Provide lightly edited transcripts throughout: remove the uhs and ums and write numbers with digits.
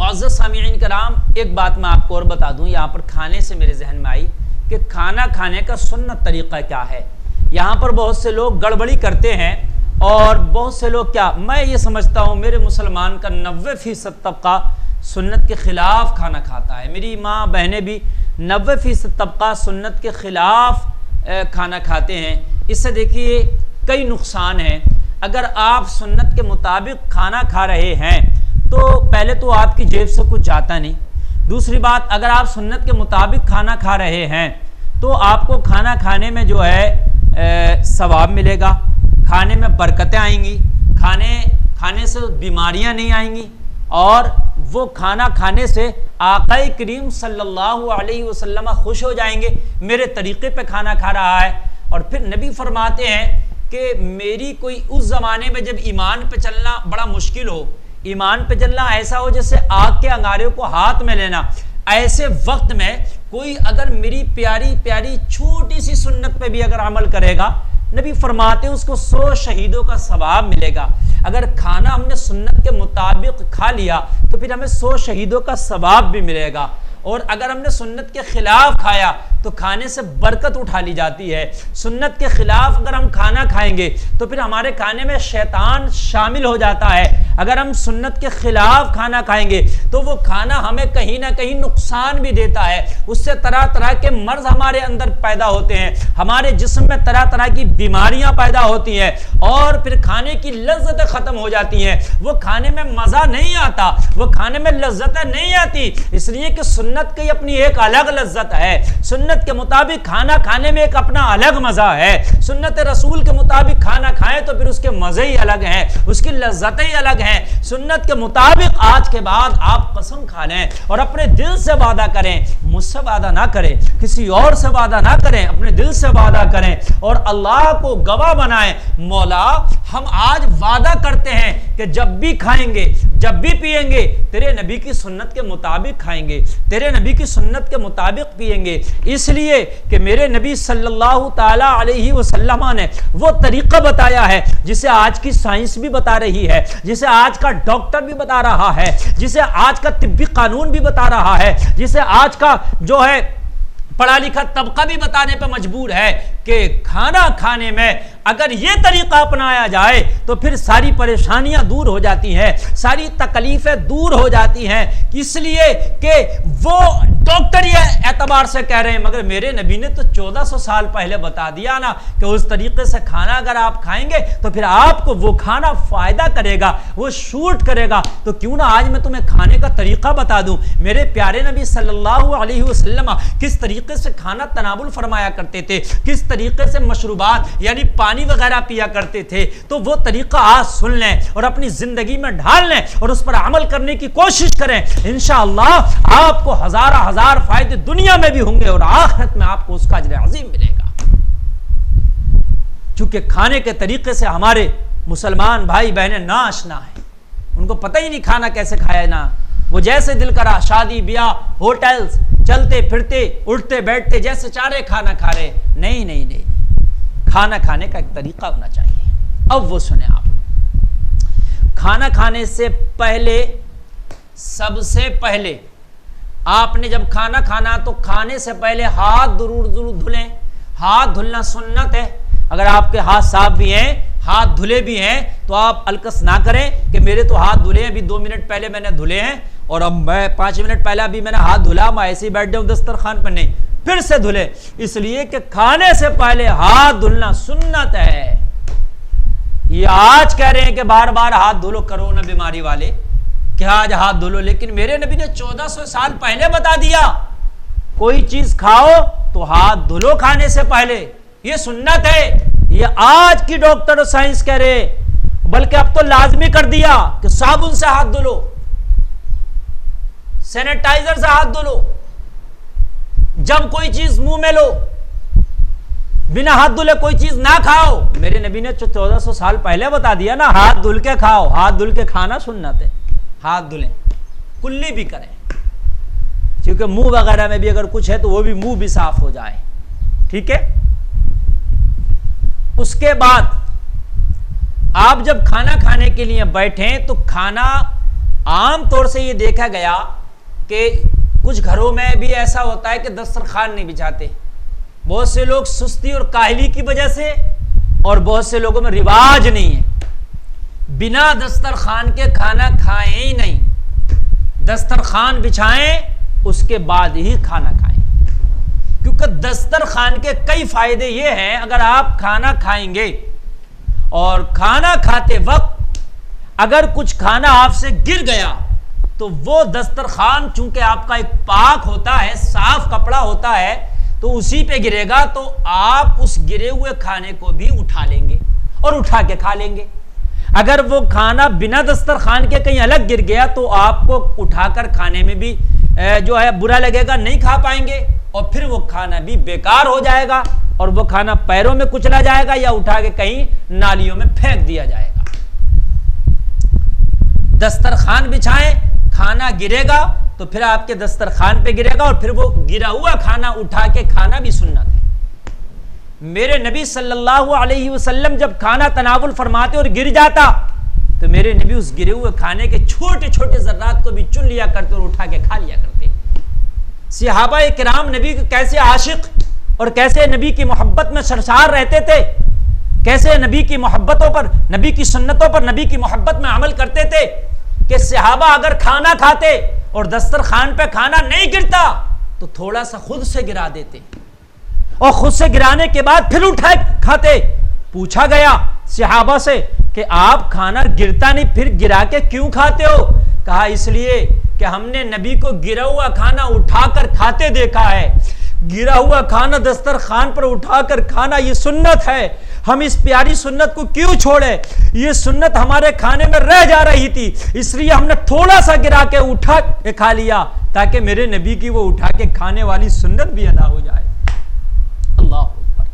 معزز سامعین کرام، ایک بات میں آپ کو اور بتا دوں، یہاں پر کھانے سے میرے ذہن میں آئی کہ کھانا کھانے کا سنت طریقہ کیا ہے۔ یہاں پر بہت سے لوگ گڑبڑی کرتے ہیں، اور بہت سے لوگ کیا، میں یہ سمجھتا ہوں میرے مسلمان کا 90% طبقہ سنت کے خلاف کھانا کھاتا ہے۔ میری ماں بہنیں بھی 90% طبقہ سنت کے خلاف کھانا کھاتے ہیں۔ اس سے دیکھیے کئی نقصان ہیں۔ اگر آپ سنت کے مطابق کھانا کھا رہے ہیں تو پہلے تو آپ کی جیب سے کچھ جاتا نہیں۔ دوسری بات، اگر آپ سنت کے مطابق کھانا کھا رہے ہیں تو آپ کو کھانا کھانے میں جو ہے ثواب ملے گا، کھانے میں برکتیں آئیں گی، کھانے سے بیماریاں نہیں آئیں گی، اور وہ کھانا کھانے سے آقا کریم صلی اللہ علیہ وسلم خوش ہو جائیں گے، میرے طریقے پہ کھانا کھا رہا ہے۔ اور پھر نبی فرماتے ہیں کہ میری کوئی اس زمانے میں جب ایمان پہ چلنا بڑا مشکل ہو، ایمان پہ چلنا ایسا ہو جیسے آگ کے انگارے کو ہاتھ میں لینا، ایسے وقت میں کوئی اگر میری پیاری پیاری چھوٹی سی سنت پہ بھی اگر عمل کرے گا، نبی فرماتے ہیں اس کو 100 شہیدوں کا ثواب ملے گا۔ اگر کھانا ہم نے سنت کے مطابق کھا لیا تو پھر ہمیں 100 شہیدوں کا ثواب بھی ملے گا، اور اگر ہم نے سنت کے خلاف کھایا تو کھانے سے برکت اٹھا لی جاتی ہے۔ سنت کے خلاف اگر ہم کھانا کھائیں گے تو پھر ہمارے کھانے میں شیطان شامل ہو جاتا ہے۔ اگر ہم سنت کے خلاف کھانا کھائیں گے تو وہ کھانا ہمیں کہیں نہ کہیں نقصان بھی دیتا ہے، اس سے طرح طرح کے مرض ہمارے اندر پیدا ہوتے ہیں، ہمارے جسم میں طرح طرح کی بیماریاں پیدا ہوتی ہیں، اور پھر کھانے کی لذتیں ختم ہو جاتی ہیں۔ وہ کھانے میں مزہ نہیں آتا، وہ کھانے میں لذتیں نہیں آتی، اس لیے کہ سنت کی اپنی ایک الگ لذت ہے۔ سنت کے مطابق کھانا کھانے میں ایک اپنا الگ مزہ ہے۔ سنت رسول کے مطابق کھانا کھائیں تو پھر اس کے مزے ہی الگ ہیں، اس کی لذتیں ہی الگ ہیں۔ سنت کے مطابق آج کے بعد آپ قسم کھا لیں اور اپنے دل سے وعدہ کریں، مجھ سے وعدہ نہ کریں، کسی اور سے وعدہ نہ کریں، اپنے دل سے وعدہ کریں اور اللہ کو گواہ بنائیں، مولا ہم آج وعدہ کرتے ہیں کہ جب بھی کھائیں گے، جب بھی پیئیں گے، تیرے نبی کی سنت کے مطابق کھائیں گے، تیرے نبی کی سنت کے مطابق پیئیں گے، اس لیے کہ میرے نبی صلی اللہ تعالی علیہ وسلم نے وہ طریقہ بتایا ہے جسے آج کی سائنس بھی بتا رہی ہے، جسے آج کا ڈاکٹر بھی بتا رہا ہے، جسے آج کا طبی قانون بھی بتا رہا ہے، جسے آج کا جو ہے پڑھا لکھا طبقہ بھی بتانے پہ مجبور ہے کہ کھانا کھانے میں اگر یہ طریقہ اپنایا جائے تو پھر ساری پریشانیاں دور ہو جاتی ہیں، ساری تکلیفیں دور ہو جاتی ہیں، اس لیے کہ وہ ڈاکٹر یہ اعتبار سے کہہ رہے ہیں، مگر میرے نبی نے تو 1400 سال پہلے بتا دیا نا کہ اس طریقے سے کھانا اگر آپ کھائیں گے تو پھر آپ کو وہ کھانا فائدہ کرے گا، وہ شوٹ کرے گا، تو کیوں نہ آج میں تمہیں کھانے کا طریقہ بتا دوں۔ میرے پیارے نبی صلی اللہ علیہ وسلم کس طریقے سے کھانا تناول فرمایا کرتے تھے، کس طریقے سے مشروبات یعنی پانی وغیرہ پیا کرتے تھے، تو وہ طریقہ آج سن لیں اور اپنی زندگی میں ڈھال لیں اور اس پر عمل کرنے کی کوشش کریں، انشاءاللہ آپ کو ہزار فائدے دنیا میں بھی ہوں گے اور آخرت میں آپ کو اس کا اجر عظیم ملے گا۔ چونکہ کھانے کے طریقے سے ہمارے مسلمان بھائی بہنیں ناآشنا ہیں، ان کو پتہ ہی نہیں کھانا کیسے کھایا نا، وہ جیسے دل کرا شادی بیاہ ہوٹلز چلتے پھرتے اٹھتے بیٹھتے جیسے چارے کھانا کھا رہے، نہیں، کھانا کھانے کا ایک طریقہ ہونا چاہیے۔ اب وہ سنیں، آپ کھانا کھانے سے پہلے سب سے پہلے آپ نے جب کھانا کھانا تو کھانے سے پہلے ہاتھ ضرور دھلیں۔ ہاتھ دھلنا سنت ہے، اگر آپ کے ہاتھ صاف بھی ہیں، ہاتھ دھلے بھی ہیں تو آپ الکس نہ کریں کہ میرے تو ہاتھ دھلے ہیں، ابھی 2 منٹ پہلے میں نے دھلے ہیں اور اب میں 5 منٹ پہلے ابھی میں نے ہاتھ دھلا، میں ایسے ہی بیٹھ جاؤں دسترخوان پر، نہیں، پھر سے دھلے، اس لیے کہ کھانے سے پہلے ہاتھ دھلنا سنت ہے۔ یہ آج کہہ رہے ہیں کہ بار بار ہاتھ دھلو، کرونا بیماری والے کہ آج ہاتھ دھلو، لیکن میرے نبی نے 1400 سال پہلے بتا دیا کوئی چیز کھاؤ تو ہاتھ دھلو کھانے سے پہلے، یہ سنت ہے۔ یہ آج کی ڈاکٹر اور سائنس کہہ رہے، بلکہ اب تو لازمی کر دیا کہ صابن سے ہاتھ دھلو، سینیٹائزر سے ہاتھ دھلو، جب کوئی چیز منہ میں لو بنا ہاتھ دھلے کوئی چیز نہ کھاؤ۔ میرے نبی نے 1400 سال پہلے بتا دیا نا، ہاتھ دھل کے کھاؤ، ہاتھ دھل کے کھانا سنت ہے، ہاتھ دھلیں، کلی بھی کریں، کیونکہ منہ وغیرہ میں بھی اگر کچھ ہے تو وہ بھی منہ بھی صاف ہو جائے، ٹھیک ہے۔ اس کے بعد آپ جب کھانا کھانے کے لیے بیٹھیں تو کھانا عام طور سے یہ دیکھا گیا کہ کچھ گھروں میں بھی ایسا ہوتا ہے کہ دسترخوان نہیں بچھاتے. بہت سے لوگ سستی اور کاہلی کی وجہ سے، اور بہت سے لوگوں میں رواج نہیں ہے، بنا دسترخوان کے کھانا کھائیں ہی نہیں. دسترخوان بچھائیں اس کے بعد ہی کھانا کھائیں، کیونکہ دسترخوان کے کئی فائدے یہ ہیں. اگر آپ کھانا کھائیں گے اور کھانا کھاتے وقت اگر کچھ کھانا آپ سے گر گیا تو وہ دسترخوان چونکہ آپ کا ایک پاک ہوتا ہے، صاف کپڑا ہوتا ہے، تو اسی پہ گرے گا تو آپ اس گرے ہوئے کھانے کو بھی اٹھا لیں گے اور اٹھا کے کھا لیں گے. اگر وہ کھانا بنا دسترخوان کے کہیں الگ گر گیا تو آپ کو اٹھا کر کھانے میں بھی جو ہے برا لگے گا، نہیں کھا پائیں گے، اور پھر وہ کھانا بھی بیکار ہو جائے گا اور وہ کھانا پیروں میں کچلا جائے گا یا اٹھا کے کہیں نالیوں میں پھینک دیا جائے گا. دسترخوان بچھائیں، کھانا گرے گا تو پھر آپ کے دسترخوان پہ گرے گا اور پھر وہ گرا ہوا کھانا اٹھا کے کھانا بھی سنت ہے. میرے نبی صلی اللہ علیہ وسلم جب کھانا تناول فرماتے اور گر جاتا تو میرے نبی اس گرے ہوئے کھانے کے چھوٹے چھوٹے ذرات کو بھی چن لیا کرتے اور اٹھا کے کھا لیا کرتے. صحابہ کرام نبی کے کیسے عاشق اور کیسے نبی کی محبت میں سرشار رہتے تھے، کیسے نبی کی محبتوں پر، نبی کی سنتوں پر، نبی کی محبت میں عمل کرتے تھے کہ صحابہ اگر کھانا کھاتے اور دسترخوان پہ کھانا نہیں گرتا تو تھوڑا سا خود سے گرا دیتے اور خود سے گرانے کے بعد پھر اٹھائے کھاتے. پوچھا گیا صحابہ سے کہ آپ کھانا گرتا نہیں پھر گرا کے کیوں کھاتے ہو؟ کہا اس لیے کہ ہم نے نبی کو گرا ہوا کھانا اٹھا کر کھاتے دیکھا ہے. گرا ہوا کھانا دسترخوان پر اٹھا کر کھانا یہ سنت ہے، ہم اس پیاری سنت کو کیوں چھوڑے؟ یہ سنت ہمارے کھانے میں رہ جا رہی تھی، اس لیے ہم نے تھوڑا سا گرا کے اٹھا کے کھا لیا تاکہ میرے نبی کی وہ اٹھا کے کھانے والی سنت بھی ادا ہو جائے. اللہ اکبر.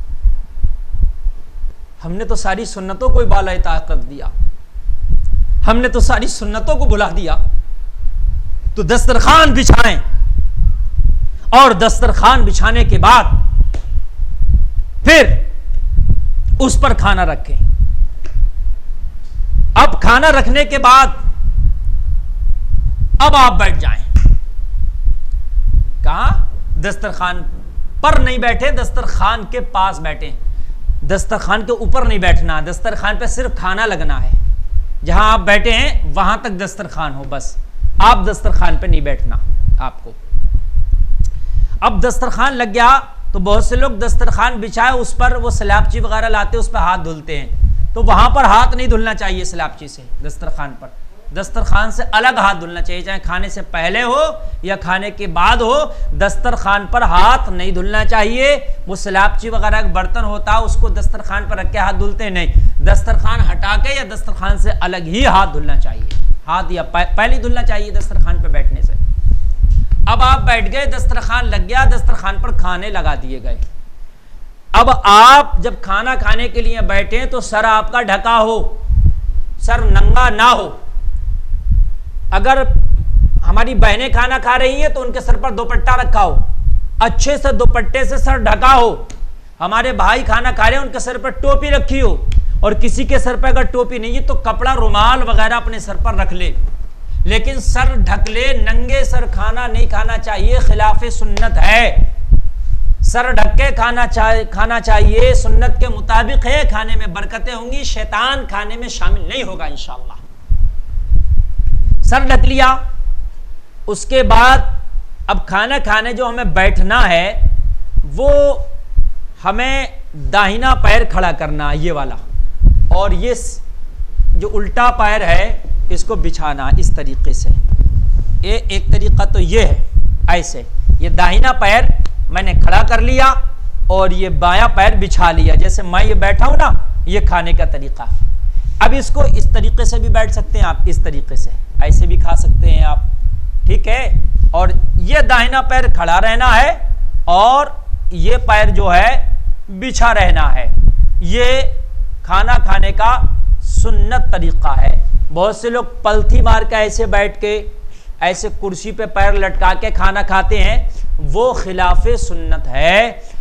ہم نے تو ساری سنتوں کو بالائے طاقت کر دیا، ہم نے تو ساری سنتوں کو بلا دیا. تو دسترخوان بچھائیں اور دسترخوان بچھانے کے بعد پھر اس پر کھانا رکھیں. اب کھانا رکھنے کے بعد اب آپ بیٹھ جائیں. کہاں؟ دسترخوان پر نہیں بیٹھے، دسترخوان کے پاس بیٹھیں. دسترخوان کے اوپر نہیں بیٹھنا، دسترخوان پہ صرف کھانا لگنا ہے. جہاں آپ بیٹھے ہیں وہاں تک دسترخوان ہو، بس آپ دسترخوان پہ نہیں بیٹھنا آپ کو. اب دسترخوان لگ گیا تو بہت سے لوگ دسترخوان بچھائے اس پر وہ سلاپچی وغیرہ لاتے اس پہ ہاتھ دھلتے ہیں، تو وہاں پر ہاتھ نہیں دھلنا چاہیے. سلاپچی سے دسترخوان پر، دسترخوان سے الگ ہاتھ دھلنا چاہیے، چاہے کھانے سے پہلے ہو یا کھانے کے بعد ہو. دسترخوان پر ہاتھ نہیں دھلنا چاہیے. وہ سلاپچی وغیرہ ایک برتن ہوتا ہے اس کو دسترخوان پر رکھ کے ہاتھ دھلتے نہیں، دسترخوان ہٹا کے یا دسترخوان سے الگ ہی ہاتھ دھلنا چاہیے. ہاتھ یا پہلے دھلنا چاہیے دسترخوان پہ بیٹھنے سے. اب آپ بیٹھ گئے، دسترخوان لگ گیا، دسترخوان پر کھانے لگا دیے گئے. اب آپ جب کھانا کھانے کے لیے بیٹھیں تو سر آپ کا ڈھکا ہو، سر ننگا نہ ہو. اگر ہماری بہنیں کھانا کھا رہی ہیں تو ان کے سر پر دوپٹہ رکھا ہو، اچھے سے دوپٹے سے سر ڈھکا ہو. ہمارے بھائی کھانا کھا رہے ہیں ان کے سر پر ٹوپی رکھی ہو، اور کسی کے سر پہ اگر ٹوپی نہیں ہے تو کپڑا رومال وغیرہ اپنے سر پر رکھ لے، لیکن سر ڈھک لے. ننگے سر کھانا نہیں کھانا چاہیے، خلاف سنت ہے. سر ڈھک کے کھانا چاہیے، سنت کے مطابق ہے. کھانے میں برکتیں ہوں گی، شیطان کھانے میں شامل نہیں ہوگا انشاءاللہ. سر ڈھک لیا، اس کے بعد اب کھانا کھانے جو ہمیں بیٹھنا ہے وہ ہمیں داہنا پیر کھڑا کرنا، یہ والا، اور یہ جو الٹا پیر ہے اس کو بچھانا اس طریقے سے. ایک طریقہ تو یہ ہے، ایسے یہ داہنا پیر میں نے کھڑا کر لیا اور یہ بایاں پیر بچھا لیا، جیسے میں یہ بیٹھا ہوں نا، یہ کھانے کا طریقہ. اب اس کو اس طریقے سے بھی بیٹھ سکتے ہیں آپ، اس طریقے سے ایسے بھی کھا سکتے ہیں آپ، ٹھیک ہے. اور یہ داہنا پیر کھڑا رہنا ہے اور یہ پیر جو ہے بچھا رہنا ہے. یہ کھانا کھانے کا سنت طریقہ ہے. بہت سے لوگ پلتھی مار کے ایسے بیٹھ کے ایسے کرسی پہ پیر لٹکا کے کھانا کھاتے ہیں، وہ خلاف سنت ہے.